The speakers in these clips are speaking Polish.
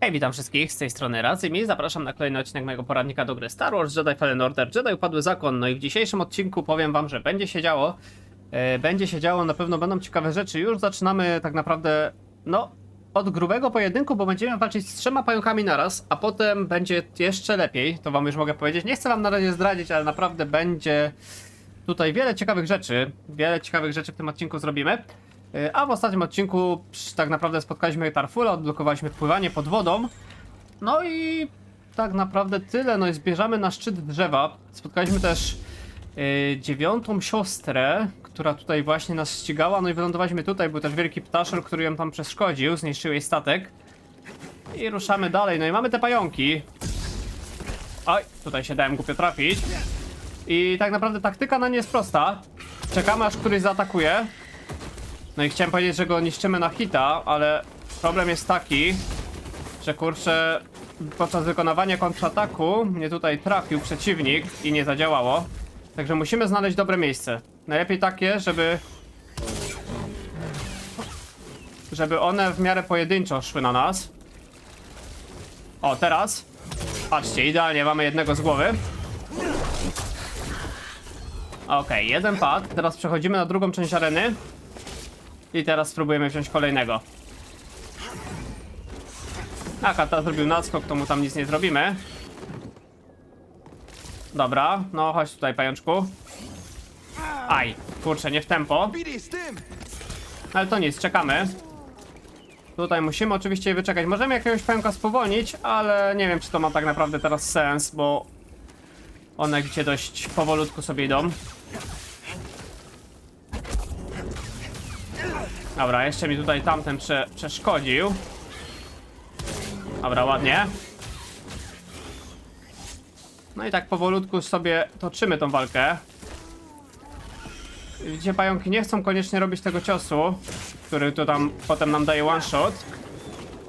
Hej, witam wszystkich, z tej strony Razym i zapraszam na kolejny odcinek mojego poradnika do gry Star Wars Jedi Fallen Order, Jedi Upadły Zakon. No i w dzisiejszym odcinku powiem wam, że będzie się działo. Na pewno będą ciekawe rzeczy. Już zaczynamy tak naprawdę, no, od grubego pojedynku, bo będziemy walczyć z 3 pająkami naraz, a potem będzie jeszcze lepiej, to wam już mogę powiedzieć. Nie chcę wam na razie zdradzić, ale naprawdę będzie tutaj wiele ciekawych rzeczy. Wiele ciekawych rzeczy w tym odcinku zrobimy. A w ostatnim odcinku tak naprawdę spotkaliśmy Tarfula, odblokowaliśmy pływanie pod wodą. No i tak naprawdę tyle. No i zbierzamy na szczyt drzewa. Spotkaliśmy też 9. siostrę, która tutaj właśnie nas ścigała. No i wylądowaliśmy tutaj. Był też wielki ptaszel, który ją tam przeszkodził, zniszczył jej statek. I ruszamy dalej. No i mamy te pająki. Oj, tutaj się dałem głupio trafić. I tak naprawdę taktyka na nie jest prosta. Czekamy, aż któryś zaatakuje. No i chciałem powiedzieć, że go niszczymy na hita, ale problem jest taki, że kurczę, podczas wykonywania kontrataku mnie tutaj trafił przeciwnik i nie zadziałało. Także musimy znaleźć dobre miejsce. Najlepiej takie, żeby one w miarę pojedynczo szły na nas. O, teraz. Patrzcie, idealnie, mamy jednego z głowy. Okej, jeden padł. Teraz przechodzimy na drugą część areny. I teraz spróbujemy wziąć kolejnego. A Kata zrobił nadskok, to mu tam nic nie zrobimy. Dobra, no chodź tutaj, pajączku. Aj, kurczę, nie w tempo. Ale to nic, czekamy. Tutaj musimy oczywiście wyczekać. Możemy jakiegoś pająka spowolnić, ale nie wiem, czy to ma tak naprawdę teraz sens, bo one gdzie dość powolutku sobie idą. Dobra, jeszcze mi tutaj tamten przeszkodził. Dobra, ładnie. No i tak powolutku sobie toczymy tą walkę. Widzicie, pająki nie chcą koniecznie robić tego ciosu, który tu tam potem nam daje one shot.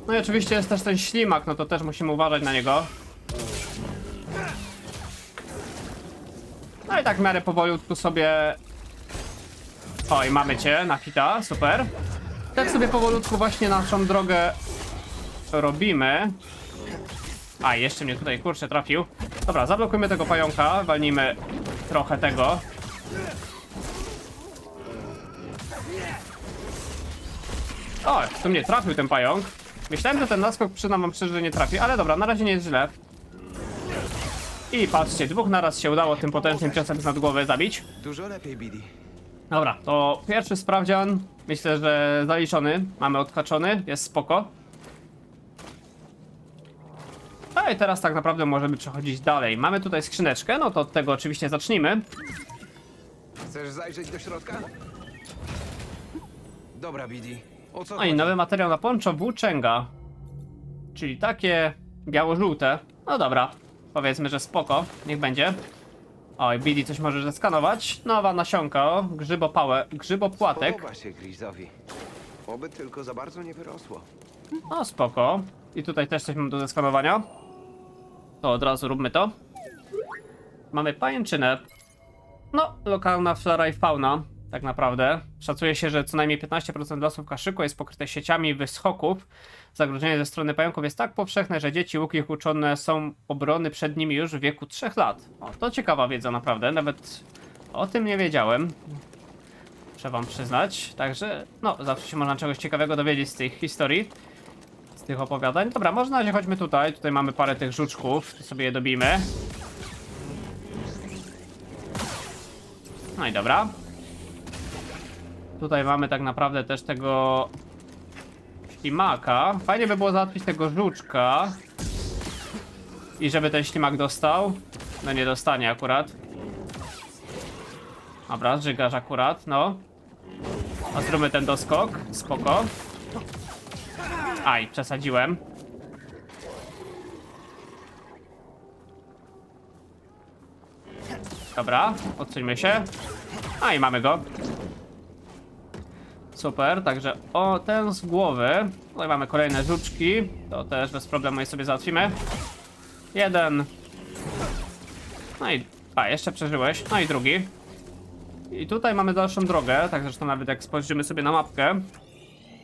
No i oczywiście jest też ten ślimak, no to też musimy uważać na niego. No i tak w miarę powolutku sobie... Oj, mamy cię na hita, super. Tak sobie powolutku właśnie naszą drogę robimy. A, jeszcze mnie tutaj, kurczę, trafił. Dobra, zablokujmy tego pająka, walnijmy trochę tego. O, tu mnie trafił ten pająk. Myślałem, że ten naskok przynam wam szczerze, że nie trafi, ale dobra, na razie nie jest źle. I patrzcie, 2 naraz się udało tym potężnym ciosem z nad głowy zabić. Dużo lepiej, Billy. Dobra, to pierwszy sprawdzian, myślę, że zaliczony, mamy odhaczony, jest spoko. No i teraz tak naprawdę możemy przechodzić dalej. Mamy tutaj skrzyneczkę, no to od tego oczywiście zacznijmy. Chcesz zajrzeć do środka? Dobra, Billy. O co No i chodzi? nowy materiał na poncho włóczęga. Czyli takie biało-żółte. No dobra, powiedzmy, że spoko, niech będzie. Oj, Billy coś może zeskanować. Nowa nasionka, o, grzybopłatek. Podoba się Grizowi. Oby tylko za bardzo nie wyrosło. No spoko. I tutaj też coś mam do zeskanowania. To od razu róbmy to. Mamy pajęczynę. No, lokalna flora i fauna, tak naprawdę. Szacuje się, że co najmniej 15% lasów Kashyyyku jest pokryte sieciami wyschoków. Zagrożenie ze strony pająków jest tak powszechne, że dzieci łukich uczone są obrony przed nimi już w wieku 3 lat. O, to ciekawa wiedza naprawdę, nawet o tym nie wiedziałem. Muszę wam przyznać. Także, no, zawsze się można czegoś ciekawego dowiedzieć z tych historii. Z tych opowiadań. Dobra, może na razie chodźmy tutaj. Tutaj mamy parę tych żuczków, to sobie je dobijmy. No i dobra. Tutaj mamy tak naprawdę też tego ślimaka. Fajnie by było załatwić tego żuczka. I żeby ten ślimak dostał. No nie dostanie akurat. Dobra, żygasz akurat, no. A zróbmy ten doskok, spoko. Aj, przesadziłem. Dobra, odsuńmy się. A i mamy go. Super, także o, ten z głowy. Tutaj mamy kolejne żuczki. To też bez problemu je sobie załatwimy. Jeden. No i... A, jeszcze przeżyłeś. No i drugi. I tutaj mamy dalszą drogę, tak zresztą nawet jak spojrzymy sobie na mapkę,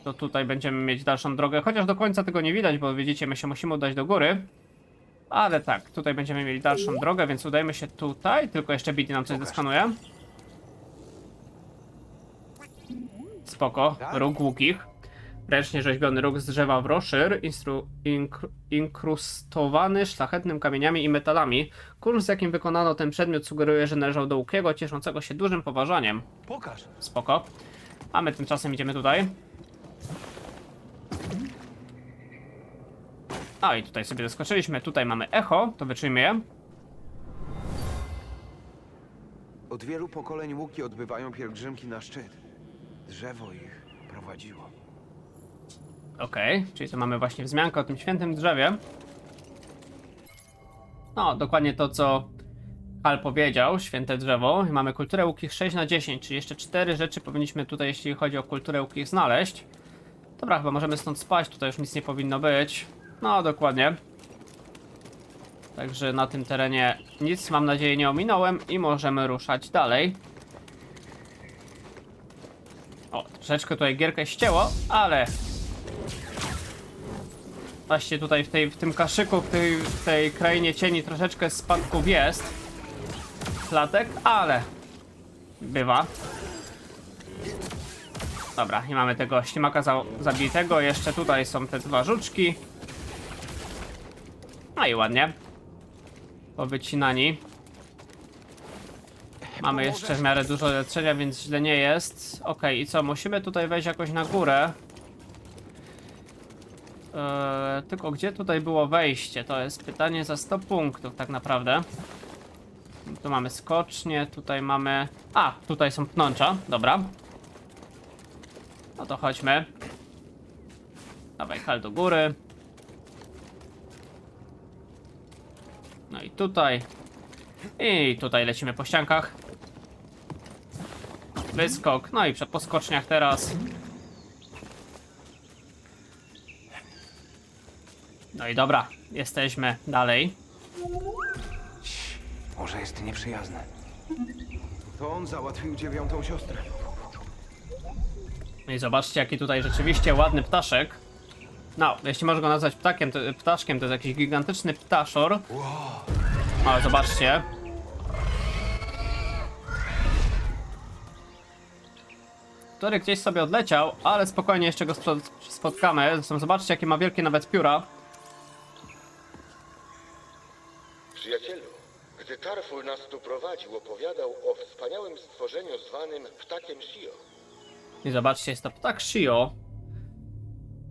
to tutaj będziemy mieć dalszą drogę. Chociaż do końca tego nie widać, bo widzicie, my się musimy udać do góry. Ale tak, tutaj będziemy mieli dalszą drogę, więc udajmy się tutaj. Tylko jeszcze Bitty nam coś zeskanuje. Spoko, róg łukich. Ręcznie rzeźbiony róg z drzewa wroszyr, inkrustowany szlachetnymi kamieniami i metalami. Kurz, z jakim wykonano ten przedmiot, sugeruje, że należał do Łukiego, cieszącego się dużym poważaniem. Pokaż. Spoko. A my tymczasem idziemy tutaj. A i tutaj sobie zaskoczyliśmy. Tutaj mamy echo, to wyczujmy je. Od wielu pokoleń łuki odbywają pielgrzymki na szczyt. Drzewo ich prowadziło. Okej, czyli to mamy właśnie wzmiankę o tym świętym drzewie. No, dokładnie to, co Hal powiedział, święte drzewo. I mamy kulturę łukich 6 na 10, czyli jeszcze 4 rzeczy powinniśmy tutaj, jeśli chodzi o kulturę łukich, znaleźć. Dobra, chyba możemy stąd spać, tutaj już nic nie powinno być. No, dokładnie. Także na tym terenie nic, mam nadzieję, nie ominąłem i możemy ruszać dalej. O, troszeczkę tutaj gierkę ścięło, ale właśnie tutaj w tym kaszyku, w tej krainie cieni troszeczkę spadków jest. Klatek, ale bywa. Dobra, i mamy tego ślimaka zabitego. Jeszcze tutaj są te 2 żuczki. No i ładnie. Powycinani. Mamy jeszcze w miarę dużo leczenia, więc źle nie jest. Okej, i co? Musimy tutaj wejść jakoś na górę. Tylko gdzie tutaj było wejście? To jest pytanie za 100 punktów tak naprawdę. Tu mamy skocznie, tutaj mamy... A, tutaj są pnącza, dobra. No to chodźmy. Dawaj, Hal do góry. No i tutaj. I tutaj lecimy po ściankach. Wyskok, no i po skoczniach teraz. No i dobra, jesteśmy dalej. Może jest nieprzyjazny. To on załatwił 9. siostrę. No i zobaczcie, jaki tutaj rzeczywiście ładny ptaszek. No, jeśli można go nazwać ptaszkiem, to jest jakiś gigantyczny ptaszor. O, zobaczcie. Który gdzieś sobie odleciał, ale spokojnie jeszcze go spotkamy. Zresztą zobaczcie, jakie ma wielkie nawet pióra. Przyjacielu, gdy Tarful nas tu prowadził, opowiadał o wspaniałym stworzeniu zwanym ptakiem Shio. I zobaczcie, jest to ptak Shio.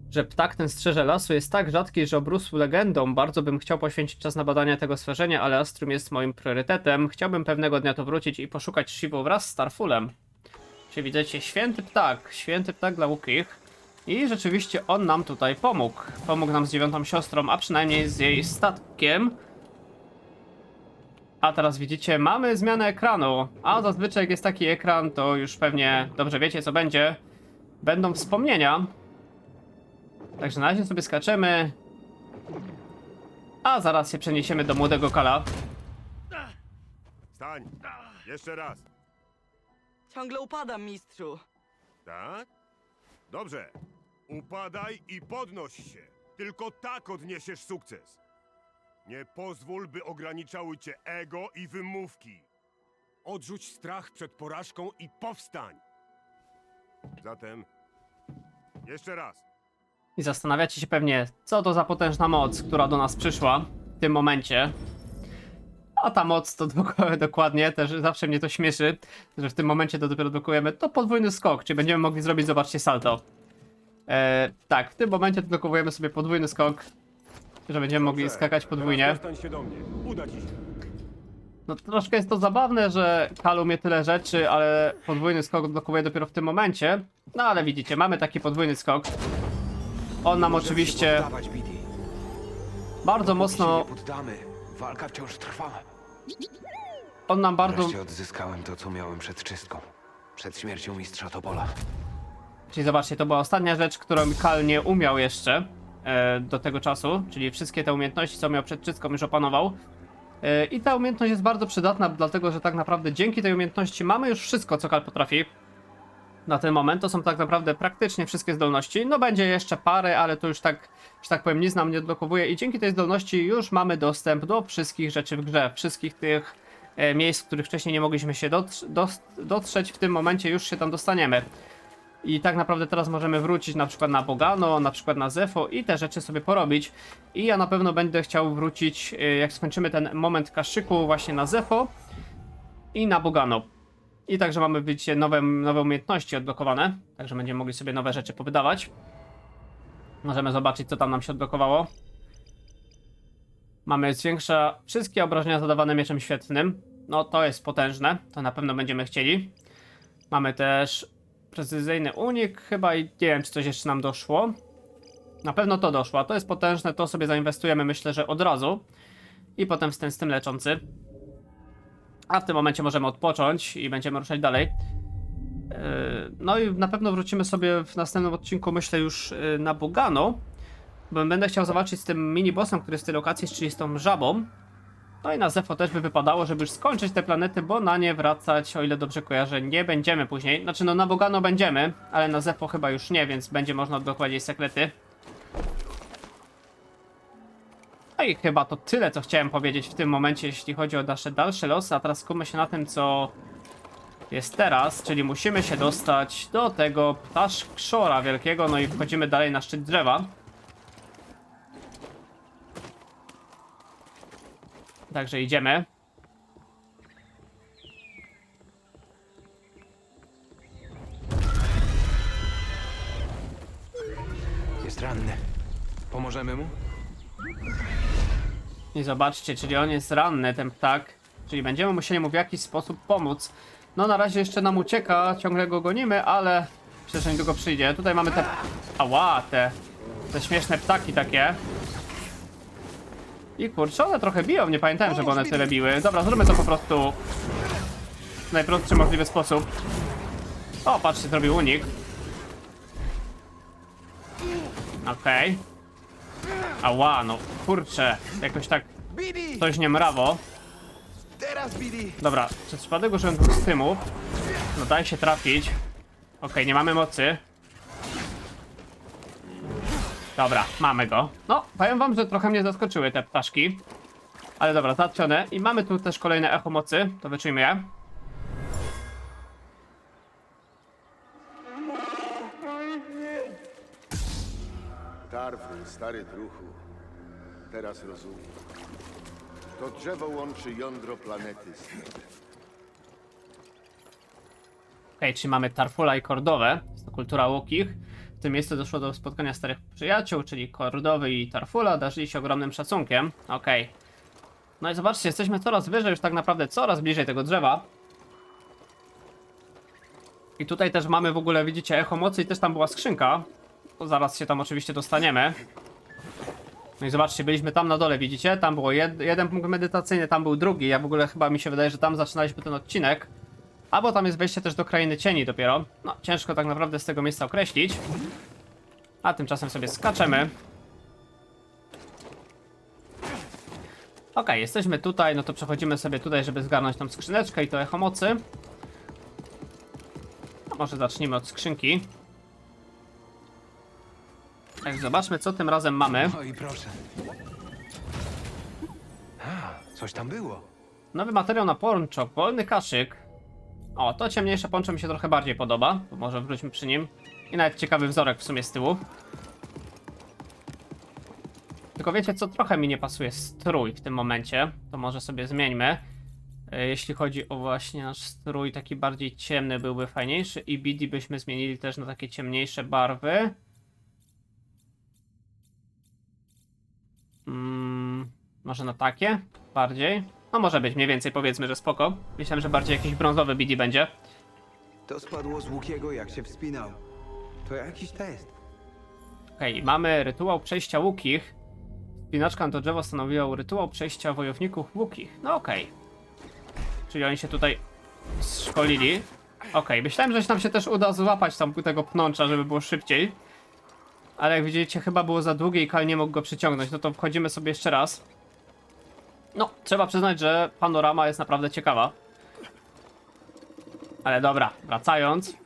Że ptak ten strzeże lasu jest tak rzadki, że obrósł legendą. Bardzo bym chciał poświęcić czas na badania tego stworzenia, ale Astrum jest moim priorytetem. Chciałbym pewnego dnia tu wrócić i poszukać Shivo wraz z Tarfulem. Czyli widzicie, święty ptak dla łukich. I rzeczywiście on nam tutaj pomógł. Pomógł nam z 9. siostrą, a przynajmniej z jej statkiem. A teraz widzicie, mamy zmianę ekranu. A zazwyczaj jak jest taki ekran, to już pewnie dobrze wiecie, co będzie. Będą wspomnienia. Także na razie sobie skaczemy. A zaraz się przeniesiemy do młodego Kala. Stań! Jeszcze raz. Ciągle upadam, mistrzu. Tak? Dobrze. Upadaj i podnoś się. Tylko tak odniesiesz sukces. Nie pozwól, by ograniczały cię ego i wymówki. Odrzuć strach przed porażką i powstań. Zatem... Jeszcze raz. I zastanawiacie się pewnie, co to za potężna moc, która do nas przyszła w tym momencie. A ta moc to dokładnie, też zawsze mnie to śmieszy, że w tym momencie to dopiero blokujemy, to podwójny skok, czyli będziemy mogli zrobić, zobaczcie, salto. Tak, w tym momencie blokujemy sobie podwójny skok, że będziemy mogli skakać podwójnie. Dostań się do mnie. Uda ci się. No troszkę jest to zabawne, że Kal umie tyle rzeczy, ale podwójny skok blokuje dopiero w tym momencie. No ale widzicie, mamy taki podwójny skok. On nam Możesz się oczywiście poddawać, Biddy. bardzo Póki mocno, się nie poddamy, walka wciąż trwa. on nam bardzo, Wreszcie odzyskałem to, co miałem przed czystką. Przed śmiercią mistrza Topola. czyli zobaczcie, to była ostatnia rzecz, którą Kal nie umiał jeszcze do tego czasu, czyli wszystkie te umiejętności, co miał przed czystką, już opanował. I ta umiejętność jest bardzo przydatna, dlatego że tak naprawdę dzięki tej umiejętności mamy już wszystko, co Kal potrafi. Na ten moment to są tak naprawdę praktycznie wszystkie zdolności. No będzie jeszcze parę, ale to już tak, że tak powiem, nic nam nie odblokowuje i dzięki tej zdolności już mamy dostęp do wszystkich rzeczy w grze. Wszystkich tych miejsc, w których wcześniej nie mogliśmy się dotrzeć, w tym momencie już się tam dostaniemy. I tak naprawdę teraz możemy wrócić na przykład na Bogano, na przykład na Zefo i te rzeczy sobie porobić. I ja na pewno będę chciał wrócić, jak skończymy ten moment kaszyku, właśnie na Zefo i na Bogano. I także mamy, widzicie, nowe umiejętności odblokowane. Także będziemy mogli sobie nowe rzeczy powydawać. Możemy zobaczyć, co tam nam się odblokowało. Mamy zwiększa wszystkie obrażenia zadawane mieczem świetlnym. No to jest potężne. To na pewno będziemy chcieli. Mamy też precyzyjny unik chyba i nie wiem, czy coś jeszcze nam doszło. Na pewno to doszło. A to jest potężne. To sobie zainwestujemy, myślę, że od razu. I potem z tym leczący. A w tym momencie możemy odpocząć i będziemy ruszać dalej. No i na pewno wrócimy sobie w następnym odcinku, myślę, już na Bogano. Bo będę chciał zobaczyć z tym mini-bossem, który jest w tej lokacji, czyli z tą żabą. No i na Zefo też by wypadało, żeby już skończyć te planety, bo na nie wracać, o ile dobrze kojarzę, nie będziemy później. Znaczy no na Bogano będziemy, ale na Zefo chyba już nie, więc będzie można odblokować jej sekrety. No i chyba to tyle, co chciałem powiedzieć w tym momencie, jeśli chodzi o nasze dalsze losy. A teraz skupmy się na tym, co jest teraz, czyli musimy się dostać do tego ptaszkszora wielkiego, no i wchodzimy dalej na szczyt drzewa. Także idziemy. Jest ranny. Pomożemy mu? I zobaczcie, czyli on jest ranny, ten ptak. Czyli będziemy musieli mu w jakiś sposób pomóc. No na razie jeszcze nam ucieka, ciągle go gonimy, ale myślę, że niedługo przyjdzie. Tutaj mamy te... Ała, te śmieszne ptaki takie. I kurczę, one trochę biją, nie pamiętałem, żeby one tyle biły. Dobra, zróbmy to po prostu w najprostszy możliwy sposób. O, patrzcie, zrobił unik. Okej. Ała, no kurczę, jakoś tak Bidi! coś nie mrawo. Teraz, Bidi! Dobra, przez przypadek użyłem dwóch stymów. No daj się trafić. Okej, nie mamy mocy. Dobra, mamy go. No, powiem wam, że trochę mnie zaskoczyły te ptaszki. Ale dobra, załatwione. I mamy tu też kolejne echo mocy. To wyczujmy je. Tarful, stary druhu. Teraz rozumiem. To drzewo łączy jądro planety z niebem. Okej, czyli mamy Tarfula i Kordowe. Jest to kultura Łukich. W tym miejscu doszło do spotkania starych przyjaciół, czyli Kordowy i Tarfula. Darzyli się ogromnym szacunkiem. Okej. No i zobaczcie, jesteśmy coraz wyżej, już tak naprawdę coraz bliżej tego drzewa. I tutaj też mamy w ogóle, widzicie, echo mocy i też tam była skrzynka. To zaraz się tam oczywiście dostaniemy. No i zobaczcie, byliśmy tam na dole, widzicie? Tam było jeden punkt medytacyjny, tam był drugi. Ja w ogóle chyba mi się wydaje, że tam zaczynaliśmy ten odcinek. Albo tam jest wejście też do Krainy Cieni dopiero. No, ciężko tak naprawdę z tego miejsca określić. A tymczasem sobie skaczemy. Okej, jesteśmy tutaj, no to przechodzimy sobie tutaj, żeby zgarnąć tą skrzyneczkę i to echo mocy. No, może zacznijmy od skrzynki. Tak, zobaczmy, co tym razem mamy. No i proszę. A, coś tam było. Nowy materiał na ponczok, wolny kaszyk. O, to ciemniejsze poncho mi się trochę bardziej podoba, bo może wróćmy przy nim. I nawet ciekawy wzorek w sumie z tyłu. Tylko wiecie co, trochę mi nie pasuje strój w tym momencie. To może sobie zmieńmy. Jeśli chodzi o właśnie nasz strój, taki bardziej ciemny byłby fajniejszy. I BD byśmy zmienili też na takie ciemniejsze barwy. Może na takie? Bardziej? No może być, mniej więcej powiedzmy, że spoko. Myślałem, że bardziej jakiś brązowy BD będzie. To spadło z Łukiego, jak się wspinał. To jakiś test. Okej, mamy rytuał przejścia Łukich. Spinaczka na to drzewo stanowiła rytuał przejścia wojowników Łukich. No okej. Czyli oni się tutaj szkolili. Okej, myślałem, że nam się też uda złapać tam tego pnącza, żeby było szybciej. Ale jak widzicie, chyba było za długie i Kal nie mógł go przyciągnąć. No to wchodzimy sobie jeszcze raz. No, trzeba przyznać, że panorama jest naprawdę ciekawa. Ale dobra, wracając.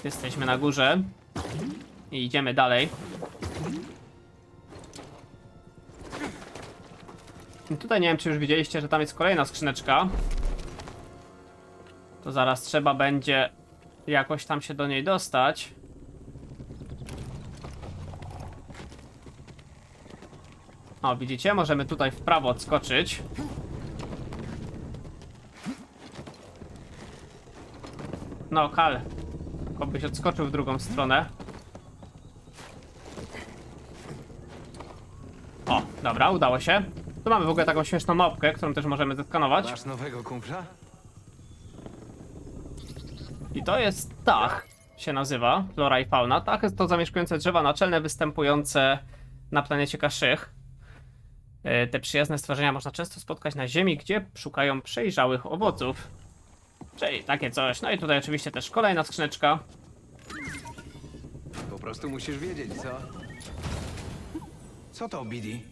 Jesteśmy na górze. I idziemy dalej. I tutaj nie wiem, czy już widzieliście, że tam jest kolejna skrzyneczka. To zaraz trzeba będzie jakoś tam się do niej dostać. O, widzicie? Możemy tutaj w prawo odskoczyć. No, Kal. Tylko byś odskoczył w drugą stronę. O, dobra, udało się. Tu mamy w ogóle taką śmieszną małpkę, którą też możemy zeskanować. Masz nowego kumpla? I to jest Tach, się nazywa, flora i fauna. Tach jest to zamieszkujące drzewa naczelne występujące na planecie Kaszych. Te przyjazne stworzenia można często spotkać na ziemi, gdzie szukają przejrzałych owoców. Czyli takie coś. No i tutaj oczywiście też kolejna skrzyneczka. Po prostu musisz wiedzieć, co? Co to, Bidi?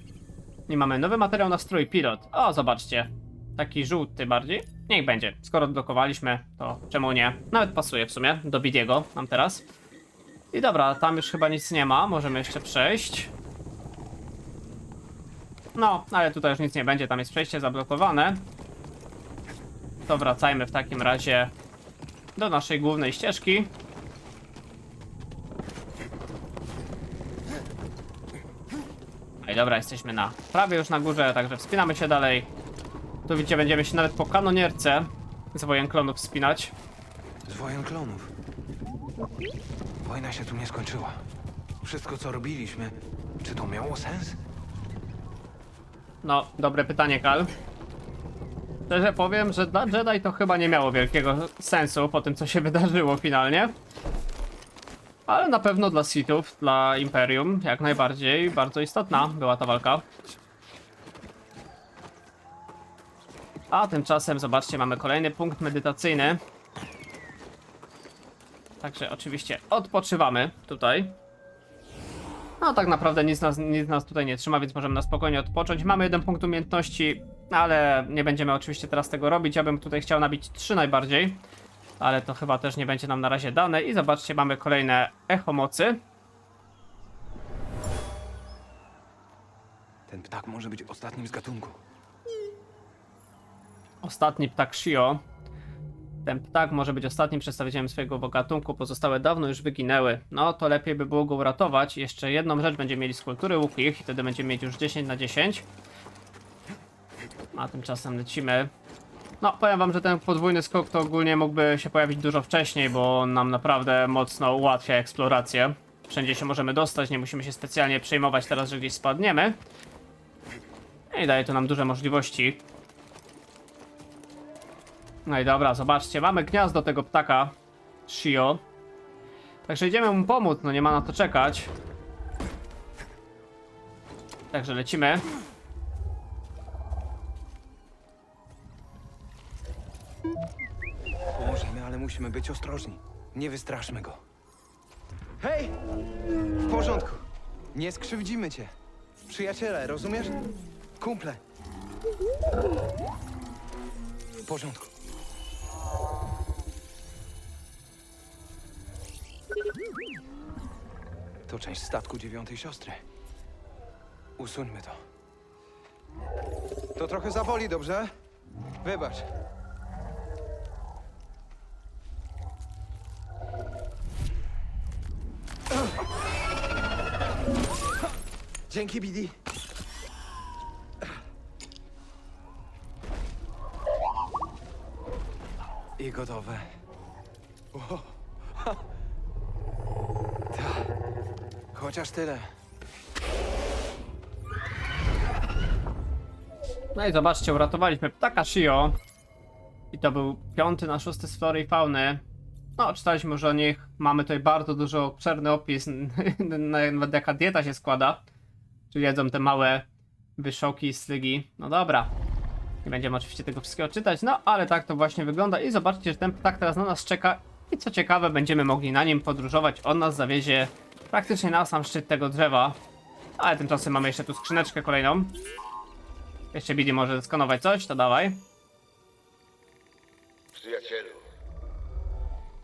I mamy nowy materiał na strój pilot. O, zobaczcie. Taki żółty bardziej. Niech będzie. Skoro odblokowaliśmy, to czemu nie? Nawet pasuje w sumie do Bidiego nam teraz. I dobra, tam już chyba nic nie ma. Możemy jeszcze przejść. No, ale tutaj już nic nie będzie. Tam jest przejście zablokowane. To wracajmy w takim razie do naszej głównej ścieżki. No i dobra, jesteśmy prawie już na górze, także wspinamy się dalej. Tu widzicie, będziemy się nawet po kanonierce z wojen klonów wspinać. Z wojen klonów. Wojna się tu nie skończyła. Wszystko, co robiliśmy, czy to miało sens? No, dobre pytanie, Kal. Szczerze powiem, że dla Jedi to chyba nie miało wielkiego sensu po tym, co się wydarzyło finalnie. Ale na pewno dla Sithów, dla Imperium, jak najbardziej bardzo istotna była ta walka. A tymczasem, zobaczcie, mamy kolejny punkt medytacyjny. Także oczywiście odpoczywamy tutaj. No tak naprawdę nic nas tutaj nie trzyma, więc możemy na spokojnie odpocząć. Mamy jeden punkt umiejętności, ale nie będziemy oczywiście teraz tego robić. Ja bym tutaj chciał nabić 3 najbardziej. Ale to chyba też nie będzie nam na razie dane. I zobaczcie, mamy kolejne echo mocy. Ten ptak może być ostatnim z gatunku. Ostatni ptak Shio. Ten ptak może być ostatnim przedstawicielem swojego gatunku. Pozostałe dawno już wyginęły. No to lepiej by było go uratować. Jeszcze jedną rzecz będziemy mieli z kultury łukich i wtedy będziemy mieć już 10 na 10. A tymczasem lecimy. No, powiem wam, że ten podwójny skok to ogólnie mógłby się pojawić dużo wcześniej, bo on nam naprawdę mocno ułatwia eksplorację. Wszędzie się możemy dostać, nie musimy się specjalnie przejmować teraz, że gdzieś spadniemy. I daje to nam duże możliwości. No i dobra, zobaczcie, mamy gniazdo tego ptaka Shio. Także idziemy mu pomóc, no nie ma na to czekać. Także lecimy. Pomożemy, ale musimy być ostrożni. Nie wystraszmy go. Hej! W porządku. Nie skrzywdzimy cię. Przyjaciele, rozumiesz? Kumple. W porządku. To część statku 9. siostry. Usuńmy to. To trochę zaboli, dobrze? Wybacz. Dzięki, Bidi. I gotowe. O, ha. Ta. Chociaż tyle. No i zobaczcie, uratowaliśmy ptaka Shio. I to był 5. na 6 z flory i fauny. No, czytaliśmy już o nich. Mamy tutaj bardzo dużo obszerny opis. Nawet jaka dieta się składa. Czy jedzą te małe wyszoki i slygi. No dobra. Nie będziemy oczywiście tego wszystkiego czytać. No, ale tak to właśnie wygląda. I zobaczcie, że ten ptak teraz na nas czeka. I co ciekawe, będziemy mogli na nim podróżować. On nas zawiezie praktycznie na sam szczyt tego drzewa. Ale tymczasem mamy jeszcze tu skrzyneczkę kolejną. Jeszcze Bidi może skanować coś, to dawaj. Przyjacielu,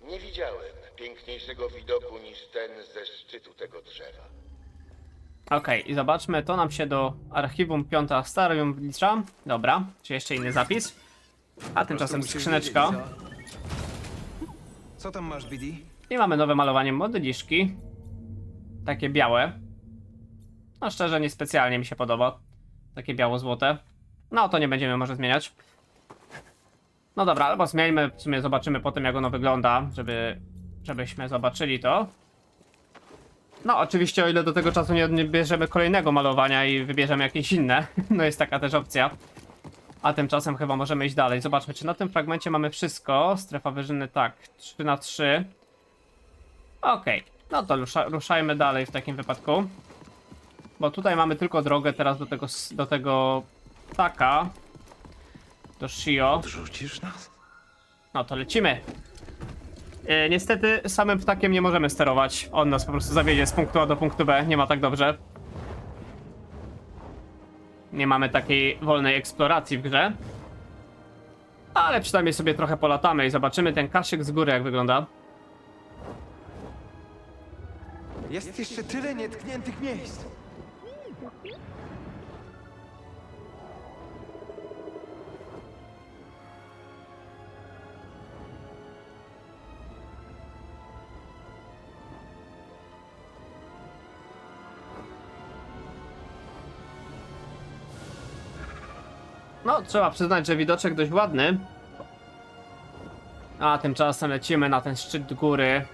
nie widziałem piękniejszego widoku niż ten ze szczytu tego drzewa. Okej, i zobaczmy, to nam się do archiwum Piąta Astarium wlicza. Dobra, czy jeszcze inny zapis? A tymczasem musisz skrzyneczka. wiedzieć, co tam masz, BD? I mamy nowe malowanie modeliszki. Takie białe. No szczerze, niespecjalnie mi się podoba. Takie biało-złote. No to nie będziemy może zmieniać. No dobra, albo zmieńmy, w sumie zobaczymy potem jak ono wygląda, żebyśmy zobaczyli to. No oczywiście o ile do tego czasu nie bierzemy kolejnego malowania i wybierzemy jakieś inne. No jest taka też opcja. A tymczasem chyba możemy iść dalej. Zobaczmy, czy na tym fragmencie mamy wszystko. Strefa wyżyny tak, 3×3. Okej, no to ruszajmy dalej w takim wypadku. Bo tutaj mamy tylko drogę teraz do tego ptaka. Do Shio. Odrzucisz nas? No to lecimy. Niestety samym ptakiem nie możemy sterować. On nas po prostu zawiedzie z punktu A do punktu B. Nie ma tak dobrze. Nie mamy takiej wolnej eksploracji w grze. Ale przynajmniej sobie trochę polatamy i zobaczymy ten kaszyk z góry jak wygląda. Jest jeszcze tyle nietkniętych miejsc. No, trzeba przyznać, że widoczek dość ładny. A tymczasem lecimy na ten szczyt góry.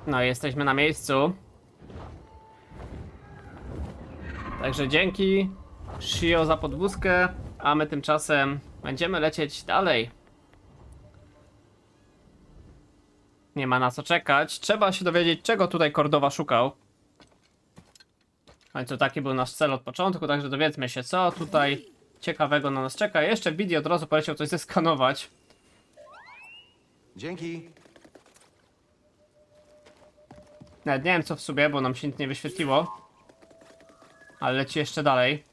No, jesteśmy na miejscu. Także dzięki Shio za podwózkę, a my tymczasem będziemy lecieć dalej. Nie ma na co czekać. Trzeba się dowiedzieć, czego tutaj Cordowa szukał. W końcu taki był nasz cel od początku, także dowiedzmy się, co tutaj ciekawego na nas czeka. Jeszcze Bidi od razu poleciał coś zeskanować. Dzięki. Nawet nie wiem co w sobie, bo nam się nic nie wyświetliło. Ale leci jeszcze dalej.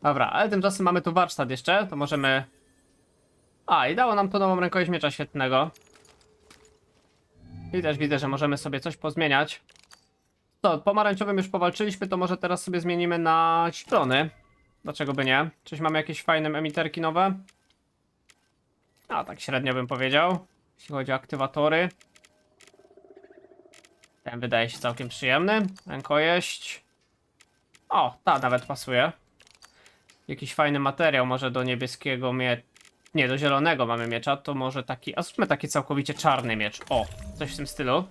Dobra, ale tymczasem mamy tu warsztat jeszcze, to możemy... A, i dało nam to nową rękojeść miecza świetnego. I też widzę, że możemy sobie coś pozmieniać. To, pomarańczowym już powalczyliśmy, to może teraz sobie zmienimy na zielony. Dlaczego by nie? Czyś mamy jakieś fajne emiterki nowe? A, tak średnio bym powiedział. Jeśli chodzi o aktywatory. Ten wydaje się całkiem przyjemny. Rękojeść. O, ta nawet pasuje. Jakiś fajny materiał, może do niebieskiego miecza. Nie, do zielonego mamy miecza, to może taki... A zróbmy taki całkowicie czarny miecz. O, coś w tym stylu.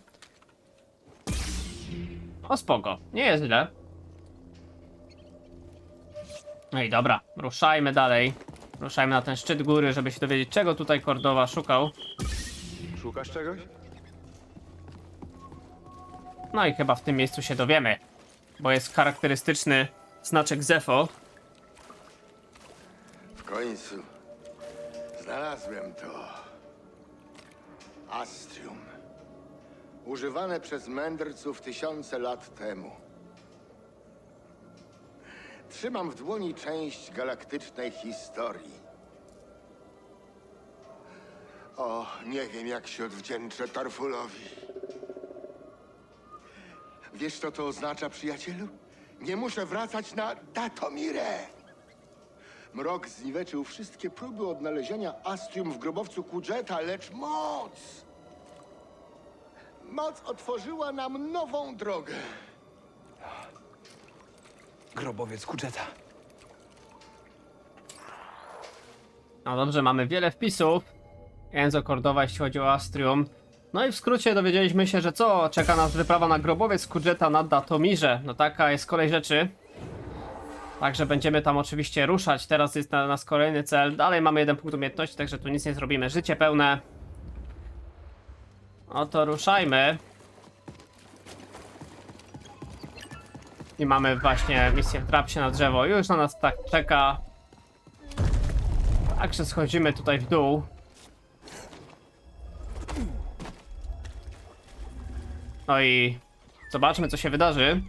O, spoko. Nie jest źle. No i dobra, ruszajmy dalej. Ruszajmy na ten szczyt góry, żeby się dowiedzieć, czego tutaj Cordowa szukał. Szukasz czegoś? No i chyba w tym miejscu się dowiemy. Bo jest charakterystyczny znaczek Zefo. W końcu znalazłem to. Astrium. Używane przez mędrców tysiące lat temu. Trzymam w dłoni część galaktycznej historii. O, nie wiem jak się odwdzięczę Tarfulowi. Wiesz co to oznacza, przyjacielu? Nie muszę wracać na Datomirę. Mrok zniweczył wszystkie próby odnalezienia Astrium w grobowcu Kudżeta, lecz moc otworzyła nam nową drogę. Grobowiec Kudżeta. No dobrze, mamy wiele wpisów. Enzo Cordowa, jeśli chodzi o Astrium. No i w skrócie dowiedzieliśmy się, że co? Czeka nas wyprawa na grobowiec Kudżeta na Datomirze. No taka jest kolej rzeczy. Także będziemy tam oczywiście ruszać. Teraz jest na nas kolejny cel. Dalej mamy 1 punkt umiejętności, także tu nic nie zrobimy. Życie pełne. No to ruszajmy. I mamy właśnie misję wdrap się na drzewo. Już na nas tak czeka. Także schodzimy tutaj w dół. No i zobaczmy, co się wydarzy.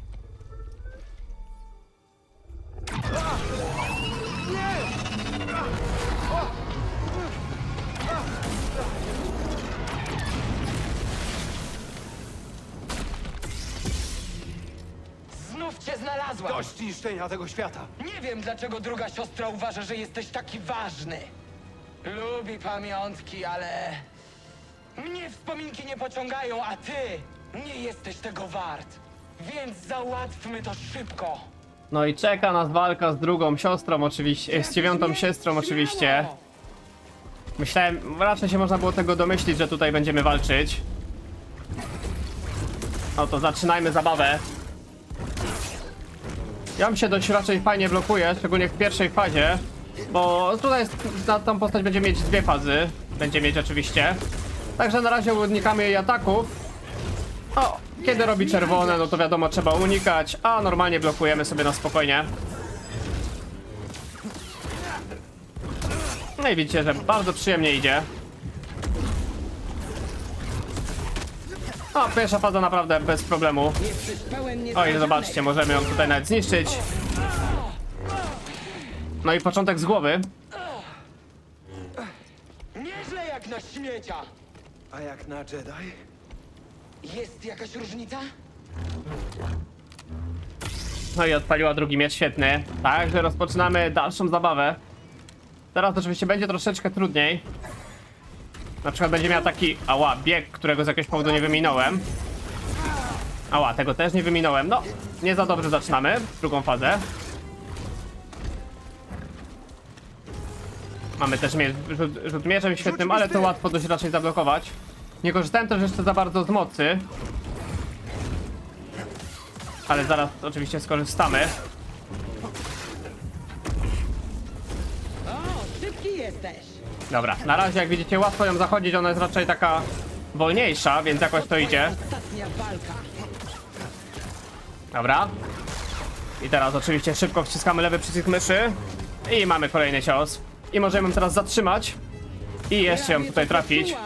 Znów cię znalazłam! Dość niszczenia tego świata. Nie wiem, dlaczego druga siostra uważa, że jesteś taki ważny. Lubi pamiątki, ale... Mnie wspominki nie pociągają, a ty nie jesteś tego wart. Więc załatwmy to szybko. No i czeka nas walka z drugą siostrą oczywiście, z dziewiątą siostrą oczywiście. Myślałem, raczej się można było tego domyślić, że tutaj będziemy walczyć. No to zaczynajmy zabawę. Ja mi się dość raczej fajnie blokuje, szczególnie w pierwszej fazie. Bo tutaj na tą postać będzie mieć dwie fazy. Będzie mieć oczywiście. Także na razie unikamy jej ataków. O, kiedy robi czerwone, no to wiadomo, trzeba unikać. A normalnie blokujemy sobie na spokojnie. No i widzicie, że bardzo przyjemnie idzie. O, pierwsza faza naprawdę bez problemu. O i zobaczcie, możemy ją tutaj nawet zniszczyć. No i początek z głowy. Nieźle jak na śmiecia. A jak na Jedi? Jest jakaś różnica? No i odpaliła drugi miecz, świetny. Także rozpoczynamy dalszą zabawę. Teraz oczywiście będzie troszeczkę trudniej. Na przykład będzie miał taki, bieg, którego z jakiegoś powodu nie wyminąłem. Tego też nie wyminąłem. No, nie za dobrze zaczynamy drugą fazę. Mamy też rzut mieczem świetnym, ale to łatwo dość raczej zablokować. Nie korzystałem też jeszcze za bardzo z mocy. Ale zaraz oczywiście skorzystamy. Szybki jesteś. Dobra, na razie jak widzicie łatwo ją zachodzić, ona jest raczej taka wolniejsza, więc jakoś to idzie. Ostatnia walka. Dobra. I teraz oczywiście szybko wciskamy lewy przycisk myszy. I mamy kolejny cios. I możemy ją teraz zatrzymać. I jeszcze ją tutaj trafić.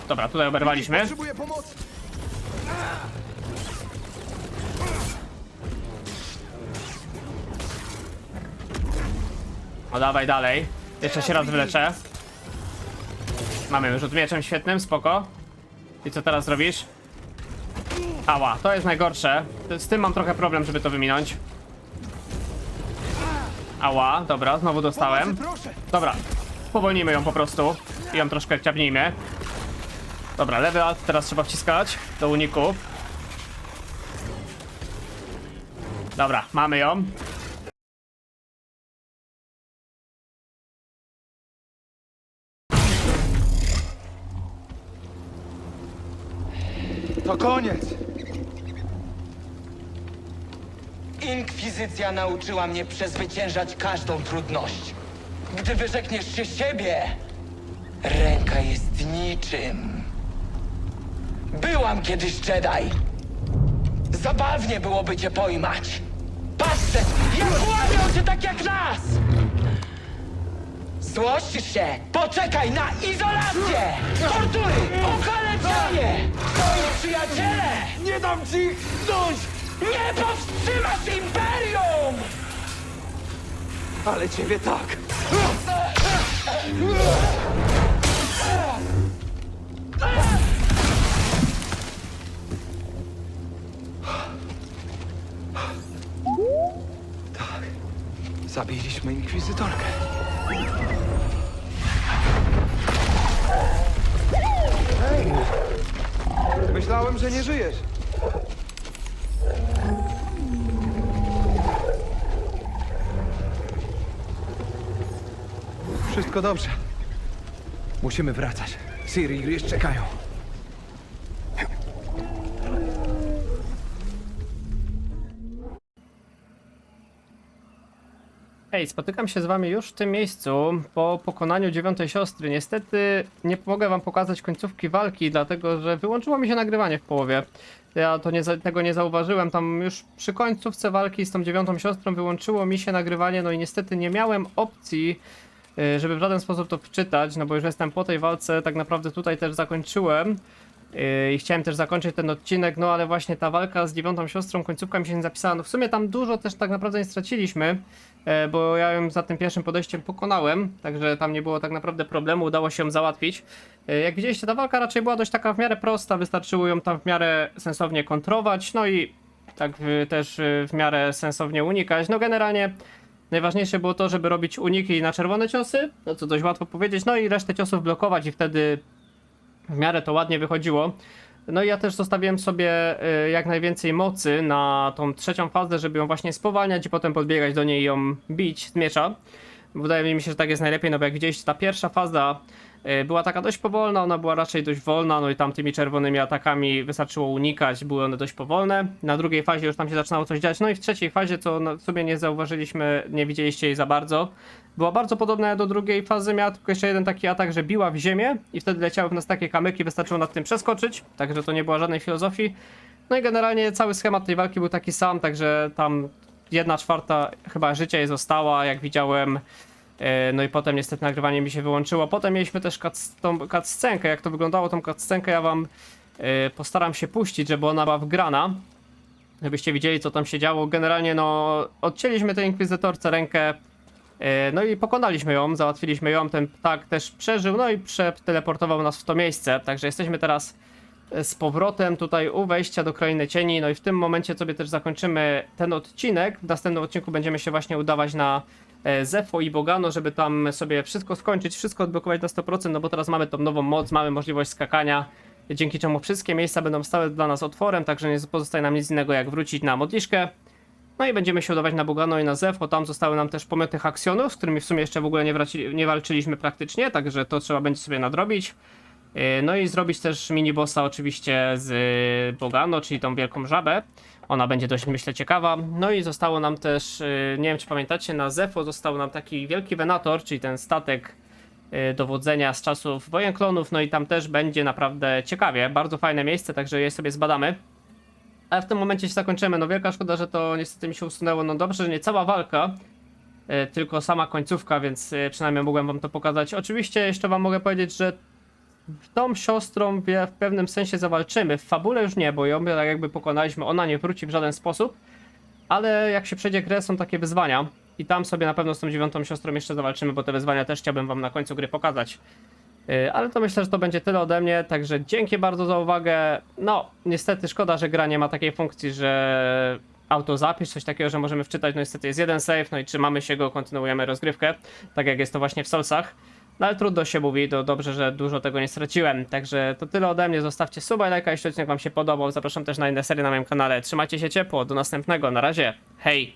Dobra, tutaj oberwaliśmy. Potrzebuję pomocy. No dawaj dalej. Jeszcze się raz wyleczę. Mamy rzut mieczem świetnym, spoko. I co teraz robisz? To jest najgorsze. Z tym mam trochę problem, żeby to wyminąć. Dobra, znowu dostałem. Dobra, spowolnijmy ją po prostu. I ją troszkę ciabnijmy. Dobra, lewy alt teraz trzeba wciskać do uników. Dobra, mamy ją. To koniec. Inkwizycja nauczyła mnie przezwyciężać każdą trudność. Gdy wyrzekniesz się siebie, ręka jest niczym. Byłam kiedyś Jedi. Zabawnie byłoby cię pojmać. Patrzcie, jak łamią cię tak jak nas! Złościsz się! Poczekaj na izolację! Tortury! Okaleczenie! Twoi przyjaciele! Nie dam ci ich zdjąć! Nie powstrzymasz Imperium! Ale ciebie tak. Tak. Zabiliśmy inkwizytorkę. Hej! Myślałem, że nie żyjesz. Wszystko dobrze. Musimy wracać. Ciri i Gris czekają. Hej, spotykam się z wami już w tym miejscu po pokonaniu dziewiątej siostry. Niestety nie mogę wam pokazać końcówki walki, dlatego że wyłączyło mi się nagrywanie w połowie. Ja tego nie zauważyłem, tam już przy końcówce walki z tą dziewiątą siostrą wyłączyło mi się nagrywanie, no i niestety nie miałem opcji, żeby w żaden sposób to wczytać, no bo już jestem po tej walce, tak naprawdę tutaj też zakończyłem. I chciałem też zakończyć ten odcinek, no ale właśnie ta walka z 9. siostrą, końcówka mi się nie zapisała. No w sumie tam dużo też tak naprawdę nie straciliśmy, bo ja ją za tym pierwszym podejściem pokonałem, także tam nie było tak naprawdę problemu, udało się ją załatwić. Jak widzieliście, ta walka raczej była dość taka w miarę prosta, wystarczyło ją tam w miarę sensownie kontrować, no i tak też w miarę sensownie unikać. No generalnie najważniejsze było to, żeby robić uniki na czerwone ciosy, no co dość łatwo powiedzieć, no i resztę ciosów blokować i wtedy w miarę to ładnie wychodziło. No i ja też zostawiłem sobie jak najwięcej mocy na tą trzecią fazę, żeby ją właśnie spowalniać i potem podbiegać do niej i ją bić z miecza. Wydaje mi się, że tak jest najlepiej, no bo jak widzieliście, ta pierwsza faza była taka dość powolna, ona była raczej dość wolna, no i tam tymi czerwonymi atakami wystarczyło unikać, były one dość powolne. Na drugiej fazie już tam się zaczynało coś dziać, no i w trzeciej fazie, co sobie nie zauważyliśmy, nie widzieliście jej za bardzo, była bardzo podobna do drugiej fazy, miała tylko jeszcze jeden taki atak, że biła w ziemię i wtedy leciały w nas takie kamyki, wystarczyło nad tym przeskoczyć, także to nie była żadnej filozofii. No i generalnie cały schemat tej walki był taki sam, także tam 1/4 chyba życia jej została, jak widziałem. No i potem niestety nagrywanie mi się wyłączyło. Potem mieliśmy też tą cutscenkę. Jak to wyglądało, tą cutscenkę ja wam postaram się puścić, żeby ona była wgrana. Żebyście widzieli, co tam się działo. Generalnie no odcięliśmy tej inkwizytorce rękę. No i pokonaliśmy ją, załatwiliśmy ją. Ten ptak też przeżył, no i przeteleportował nas w to miejsce. Także jesteśmy teraz z powrotem tutaj u wejścia do Krainy Cieni. No i w tym momencie sobie też zakończymy ten odcinek. W następnym odcinku będziemy się właśnie udawać na Zefo i Bogano, żeby tam sobie wszystko skończyć, wszystko odblokować na 100%, no bo teraz mamy tą nową moc, mamy możliwość skakania, dzięki czemu wszystkie miejsca będą stały dla nas otworem, także nie pozostaje nam nic innego jak wrócić na modliszkę. No i będziemy się udawać na Bogano i na Zefo, tam zostały nam też pomioty Haksjonów, z którymi w sumie jeszcze w ogóle nie walczyliśmy praktycznie, także to trzeba będzie sobie nadrobić. No i zrobić też mini-bossa oczywiście z Bogano, czyli tą wielką żabę. Ona będzie dość, myślę, ciekawa. No i zostało nam też, nie wiem czy pamiętacie, na Zefo został nam taki wielki Venator, czyli ten statek dowodzenia z czasów Wojen Klonów. No i tam też będzie naprawdę ciekawie. Bardzo fajne miejsce, także je sobie zbadamy. Ale w tym momencie się zakończymy. No wielka szkoda, że to niestety mi się usunęło. No dobrze, że nie cała walka, tylko sama końcówka, więc przynajmniej mogłem wam to pokazać. Oczywiście jeszcze wam mogę powiedzieć, że tą siostrą w pewnym sensie zawalczymy. W fabule już nie, bo ją tak jakby pokonaliśmy, ona nie wróci w żaden sposób. Ale jak się przejdzie grę, są takie wyzwania. I tam sobie na pewno z tą 9. siostrą jeszcze zawalczymy, bo te wyzwania też chciałbym wam na końcu gry pokazać. Ale to myślę, że to będzie tyle ode mnie, także dzięki bardzo za uwagę. No, niestety szkoda, że gra nie ma takiej funkcji, że autozapis, coś takiego, że możemy wczytać. No niestety jest jeden save, no i trzymamy się go, kontynuujemy rozgrywkę, tak jak jest to właśnie w Soulsach. No ale trudno się mówi, to dobrze, że dużo tego nie straciłem. Także to tyle ode mnie, zostawcie suba i lajka, jeśli odcinek wam się podobał. Zapraszam też na inne serie na moim kanale. Trzymajcie się ciepło, do następnego, na razie, hej!